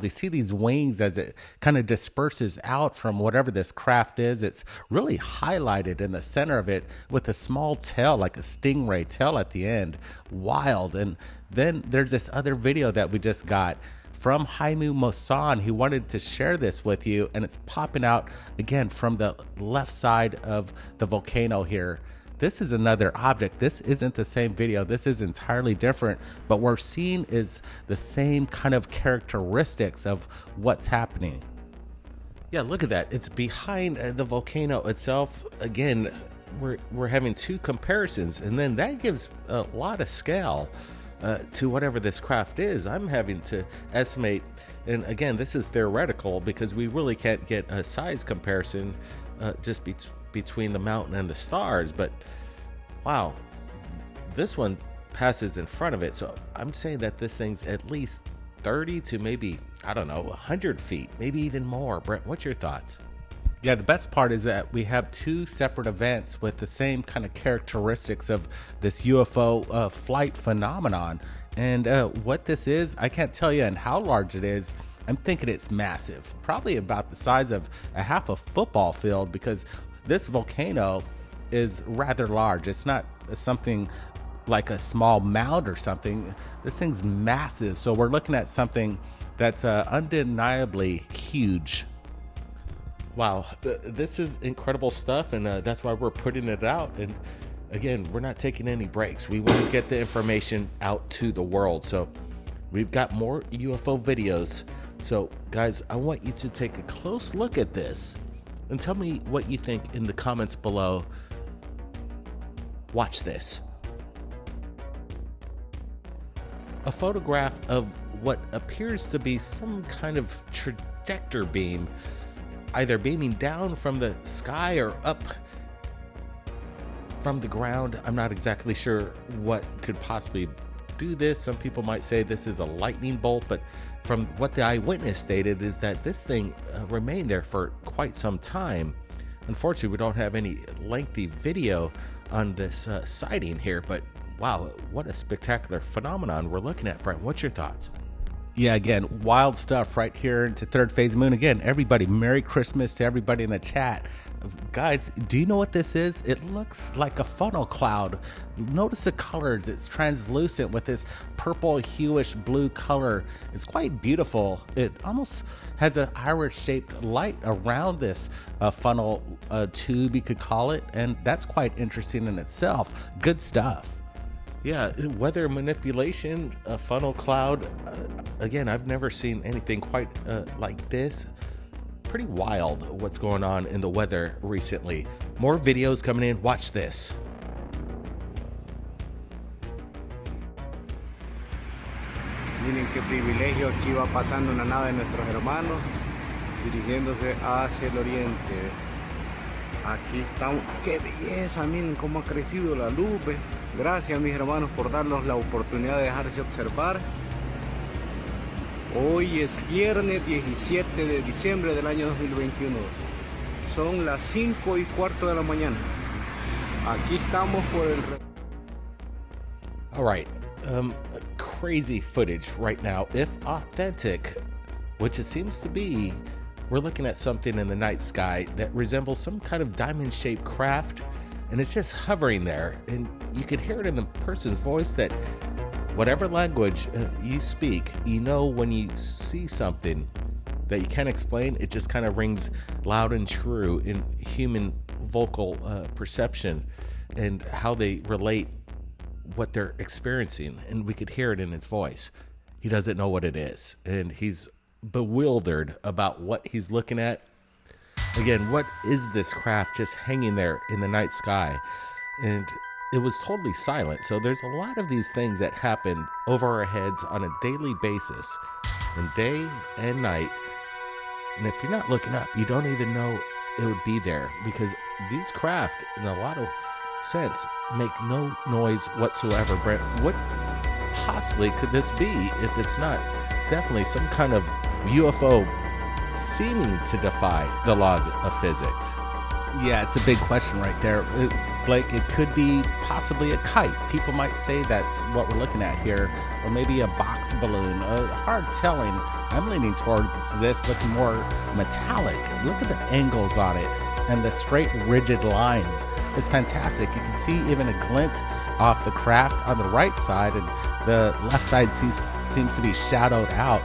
You see these wings as it kind of disperses out from whatever this craft is. It's really highlighted in the center of it with a small tail, like a stingray tail at the end. Wild. And then there's this other video that we just got from Haimu Mosan. He wanted to share this with you, and it's popping out again from the left side of the volcano here. This is another object. This isn't the same video. This is entirely different, but what we're seeing is the same kind of characteristics of what's happening. Yeah, look at that. It's behind the volcano itself. Again, we're having two comparisons, and then that gives a lot of scale to whatever this craft is. I'm having to estimate, and again, this is theoretical because we really can't get a size comparison just between the mountain and the stars, but wow, this one passes in front of it. So I'm saying that this thing's at least 30 to maybe, I don't know, 100 feet, maybe even more. Brent, what's your thoughts? Yeah, the best part is that we have two separate events with the same kind of characteristics of this UFO flight phenomenon. And what this is, I can't tell you, and how large it is. I'm thinking it's massive, probably about the size of a half a football field, because this volcano is rather large. It's not something like a small mound or something. This thing's massive. So we're looking at something that's undeniably huge. Wow, this is incredible stuff, and that's why we're putting it out. And again, we're not taking any breaks. We want to get the information out to the world. So we've got more UFO videos. So guys, I want you to take a close look at this and tell me what you think in the comments below. Watch this. A photograph of what appears to be some kind of trajector beam, either beaming down from the sky or up from the ground. I'm not exactly sure what could possibly do this. Some people might say this is a lightning bolt, but from what the eyewitness stated is that this thing remained there for quite some time. Unfortunately, we don't have any lengthy video on this sighting here, but wow, what a spectacular phenomenon we're looking at. Brent, what's your thoughts? Yeah, again, wild stuff right here into Third Phase Moon. Again, everybody, Merry Christmas to everybody in the chat. Guys, do you know what this is? It looks like a funnel cloud. Notice the colors. It's translucent with this purple, hueish blue color. It's quite beautiful. It almost has an iris-shaped light around this funnel tube, you could call it, and that's quite interesting in itself. Good stuff. Yeah, weather manipulation, a funnel cloud. Again, I've never seen anything quite like this. Pretty wild what's going on in the weather recently. More videos coming in. Watch this. Miren qué privilegio, aquí va pasando una nave de nuestros hermanos dirigiéndose hacia el oriente. Aquí estamos, qué belleza, miren cómo ha crecido la luz. Gracias, mis hermanos, por darnos la oportunidad de dejarse observar. Hoy es viernes 17 de diciembre del año 2021. Son las 5:15 de la mañana. Aquí estamos por el... All right, crazy footage right now, if authentic, which it seems to be. We're looking at something in the night sky that resembles some kind of diamond-shaped craft, and it's just hovering there. And you could hear it in the person's voice that whatever language you speak, you know when you see something that you can't explain, it just kind of rings loud and true in human vocal perception and how they relate what they're experiencing. And we could hear it in his voice. He doesn't know what it is, and he's bewildered about what he's looking at. Again, what is this craft just hanging there in the night sky? And it was totally silent. So there's a lot of these things that happen over our heads on a daily basis, and day and night. And if you're not looking up, you don't even know it would be there, because these craft, in a lot of sense, make no noise whatsoever. Brent, what possibly could this be if it's not definitely some kind of UFO seeming to defy the laws of physics? Yeah, it's a big question right there. Blake, it could be possibly a kite. People might say that's what we're looking at here, or maybe a box balloon. Hard telling. I'm leaning towards this looking more metallic. Look at the angles on it and the straight, rigid lines. It's fantastic. You can see even a glint off the craft on the right side, and the left side seems to be shadowed out.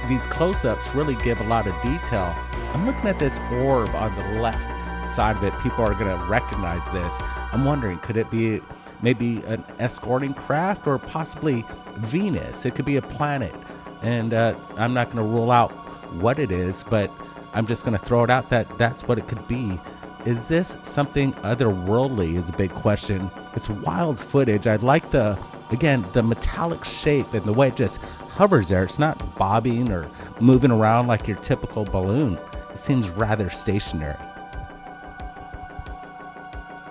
These close-ups really give a lot of detail. I'm looking at this orb on the left side of it. People are going to recognize this. I'm wondering, could it be maybe an escorting craft or possibly Venus? It could be a planet. And I'm not going to rule out what it is, but I'm just going to throw it out that that's what it could be. Is this something otherworldly is a big question. It's wild footage. I like the metallic shape and the way it just hovers there. It's not bobbing or moving around like your typical balloon. It seems rather stationary.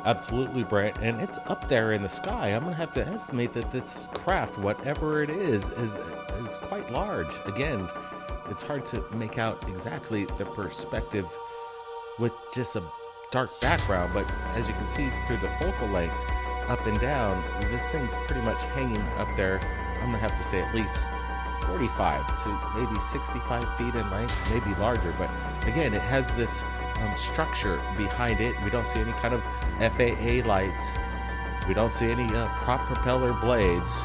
Absolutely, Brent, and it's up there in the sky. I'm gonna have to estimate that this craft, whatever it is quite large. Again, it's hard to make out exactly the perspective with just a dark background, but as you can see through the focal length up and down, this thing's pretty much hanging up there. I'm gonna have to say at least 45 to maybe 65 feet in length, maybe larger, but again, it has this structure behind it. We don't see any kind of FAA lights. We don't see any prop propeller blades,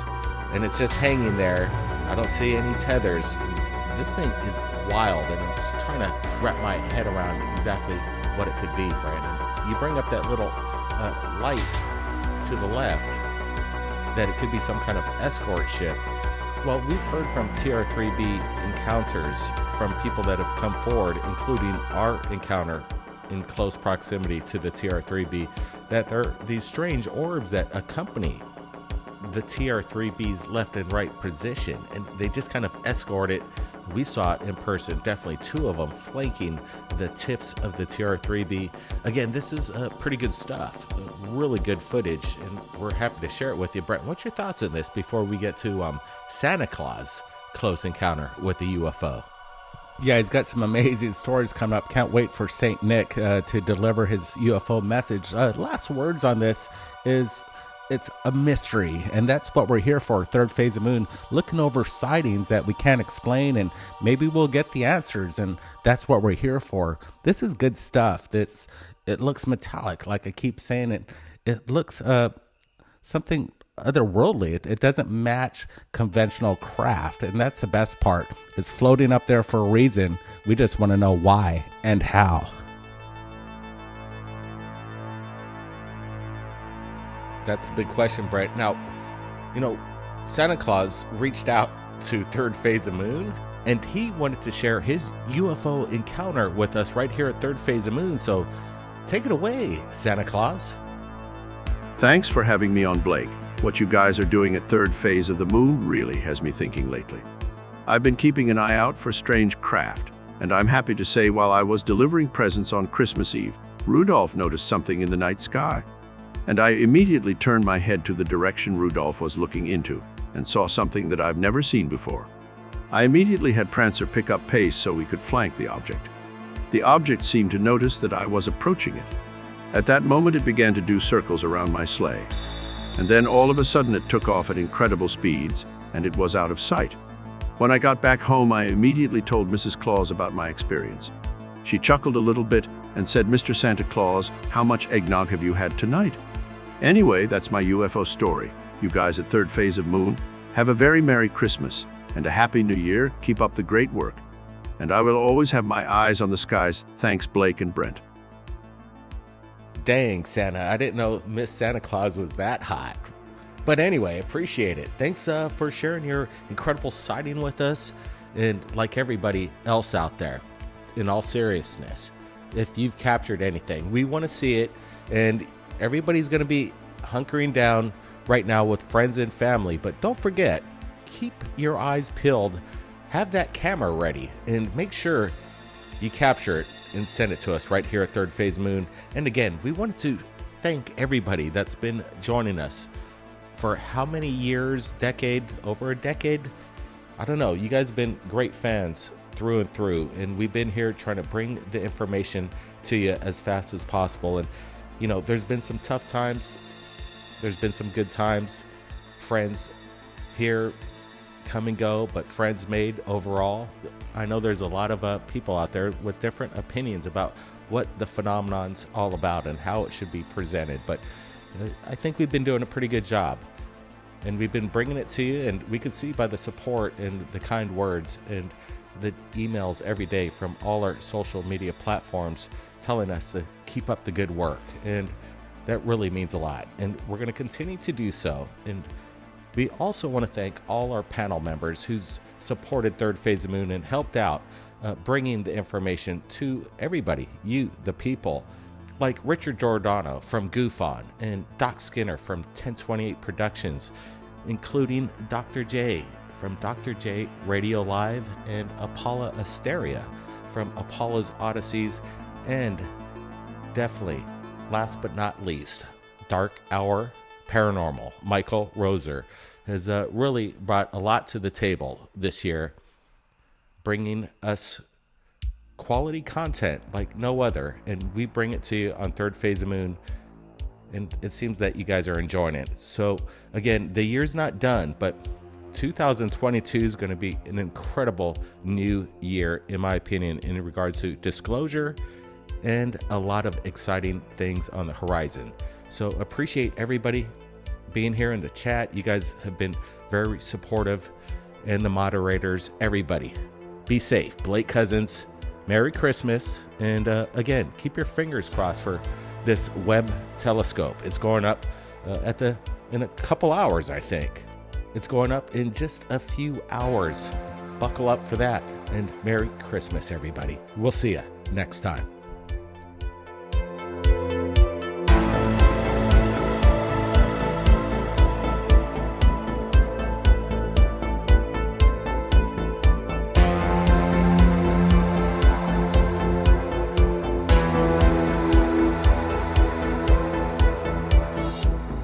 and it's just hanging there. I don't see any tethers. This thing is wild, and I'm just trying to wrap my head around exactly what it could be, Brandon. You bring up that little light to the left, that it could be some kind of escort ship. Well, we've heard from TR3B encounters from people that have come forward, including our encounter in close proximity to the TR3B, that there are these strange orbs that accompany the TR3B's left and right position, and they just kind of escort it. We saw it in person, definitely two of them flanking the tips of the TR3B. Again, this is pretty good stuff, really good footage, and we're happy to share it with you. Brent, what's your thoughts on this before we get to Santa Claus close encounter with the UFO? Yeah, he's got some amazing stories coming up. Can't wait for St. Nick to deliver his UFO message. Last words on this is it's a mystery, and that's what we're here for. Third Phase of Moon, looking over sightings that we can't explain, and maybe we'll get the answers, and that's what we're here for. This is good stuff. It looks metallic, like I keep saying. It looks something otherworldly. It doesn't match conventional craft, and that's the best part. It's floating up there for a reason. We just want to know why and how. That's the big question, Brent. Now, Santa Claus reached out to Third Phase of Moon, and he wanted to share his UFO encounter with us right here at Third Phase of Moon. So take it away, Santa Claus. Thanks for having me on, Blake. What you guys are doing at Third Phase of the Moon really has me thinking lately. I've been keeping an eye out for strange craft, and I'm happy to say while I was delivering presents on Christmas Eve, Rudolph noticed something in the night sky. And I immediately turned my head to the direction Rudolph was looking into and saw something that I've never seen before. I immediately had Prancer pick up pace so we could flank the object. The object seemed to notice that I was approaching it. At that moment, it began to do circles around my sleigh. And then all of a sudden it took off at incredible speeds, and it was out of sight. When I got back home, I immediately told Mrs. Claus about my experience. She chuckled a little bit and said, "Mr. Santa Claus, how much eggnog have you had tonight?" Anyway, that's my UFO story. You guys at Third Phase of Moon, have a very Merry Christmas and a Happy New Year. Keep up the great work. And I will always have my eyes on the skies. Thanks, Blake and Brent. Dang, Santa, I didn't know Miss Santa Claus was that hot. But anyway, appreciate it. Thanks for sharing your incredible sighting with us. And like everybody else out there, in all seriousness, if you've captured anything, we want to see it. And everybody's going to be hunkering down right now with friends and family. But don't forget, keep your eyes peeled. Have that camera ready and make sure you capture it and send it to us right here at Third Phase Moon. And again, we wanted to thank everybody that's been joining us for how many years, over a decade? I don't know. You guys have been great fans through and through, and we've been here trying to bring the information to you as fast as possible. And You know, there's been some tough times. There's been some good times. Friends here come and go, but friends made overall. I know there's a lot of people out there with different opinions about what the phenomenon's all about and how it should be presented. But I think we've been doing a pretty good job. And we've been bringing it to you, and we can see by the support and the kind words and the emails every day from all our social media platforms telling us to keep up the good work. And that really means a lot. And we're going to continue to do so. And we also want to thank all our panel members who's supported Third Phase of Moon and helped out bringing the information to everybody, you, the people, like Richard Giordano from Goof On and Doc Skinner from 1028 Productions, including Dr. J from Dr. J Radio Live and Apollo Asteria from Apollo's Odysseys, and definitely, last but not least, Dark Hour Paranormal. Michael Roser has really brought a lot to the table this year, bringing us quality content like no other, and we bring it to you on Third Phase of Moon, and it seems that you guys are enjoying it. So again, the year's not done, but 2022 is going to be an incredible new year, in my opinion, in regards to disclosure and a lot of exciting things on the horizon. So appreciate everybody being here in the chat. You guys have been very supportive, and the moderators, everybody. Be safe. Blake Cousins, Merry Christmas, and again, keep your fingers crossed for this Webb telescope. It's going up in a couple hours, I think. It's going up in just a few hours. Buckle up for that, and Merry Christmas, everybody. We'll see you next time.